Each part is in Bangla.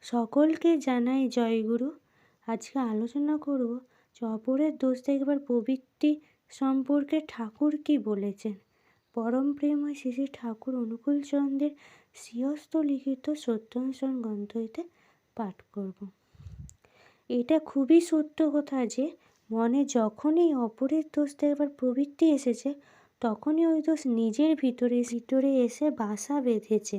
সকলকে জানাই জয়গুরু। আজকে আলোচনা করব যে অপরের দোষ দেখবার প্রবৃত্তি সম্পর্কে ঠাকুর কি বলেছেন। পরম প্রেমময় শ্রী শ্রী ঠাকুর অনুকূলচন্দ্রের স্বীয়স্ত লিখিত সত্যানুসরণ গ্রন্থ হইতে পাঠ করব। এটা খুবই সত্য কথা যে মনে যখনই অপরের দোষ দেখবার প্রবৃত্তি এসেছে, তখনই ওই দোষ নিজের ভিতরে এসে বাসা বেঁধেছে।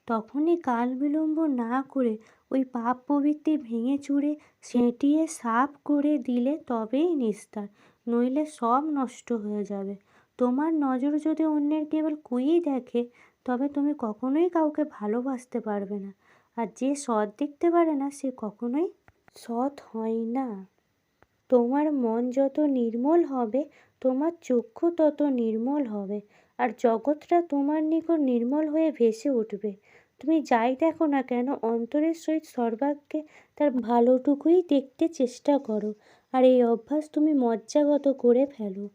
তখনই কাল বিলম্ব না করে ওই পাপ প্রবৃত্তি ভেঙে চুরে সেঁটিয়ে সাফ করে দিলে তবেই নিস্তার, নইলে সব নষ্ট হয়ে যাবে। তোমার নজর যদি অন্যের কেবল কুই দেখে, তবে তুমি কখনোই কাউকে ভালোবাসতে পারবে না। আর যে সৎ দেখতে পারে না, সে কখনোই সৎ হয় না। তোমার মন যত নির্মল হবে, তোমার চক্ষু তত নির্মল হবে, আর জগৎটা তোমার নিকট নির্মল হয়ে ভেসে উঠবে। তুমি যাই দেখো না কেন, অন্তরের সহিত সর্বাগ্রে তার ভালোটুকুই দেখতে চেষ্টা করো, আর এই অভ্যাস তুমি মজ্জাগত করে ফেলো।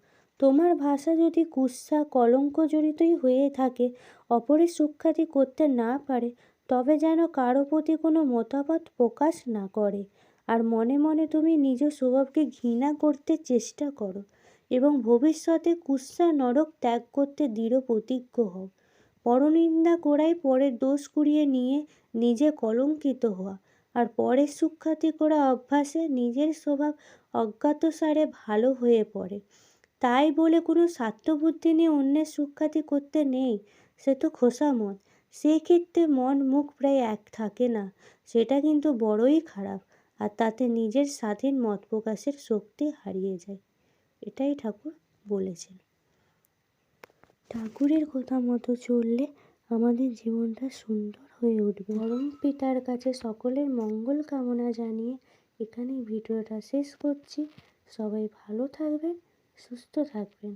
তোমার ভাষা যদি কুৎসা কলঙ্ক জড়িতই হয়ে থাকে, অপরের সুখ্যাতি করতে না পারে, তবে যেন কারো প্রতি কোনো মতামত প্রকাশ না করে। আর মনে মনে তুমি নিজ স্বভাবকে ঘৃণা করতে চেষ্টা করো এবং ভবিষ্যতে কুৎসা নরক ত্যাগ করতে দৃঢ় প্রতিজ্ঞ হও। পরনিন্দা করাই পরের দোষ কুড়িয়ে নিয়ে নিজে কলঙ্কিত হওয়া, আর পরের সুখ্যাতি করা অভ্যাসে নিজের স্বভাব অজ্ঞাতসারে ভালো হয়ে পড়ে। তাই বলে কোনো স্বার্থবুদ্ধি নিয়ে অন্যের সুখ্যাতি করতে নেই, সে তো খোসামত। সেই ক্ষেত্রে মন মুখ প্রায় এক থাকে না, সেটা কিন্তু বড়ই খারাপ, আর তাতে নিজের স্বাধীন মত প্রকাশের শক্তি হারিয়ে যায়। এটাই ঠাকুর বলেছেন। ঠাকুরের কথা মতো চললে আমাদের জীবনটা সুন্দর হয়ে উঠবে। পরম পিতার কাছে সকলের মঙ্গল কামনা জানিয়ে এখানেই ভিডিওটা শেষ করছি। সবাই ভালো থাকবেন, সুস্থ থাকবেন।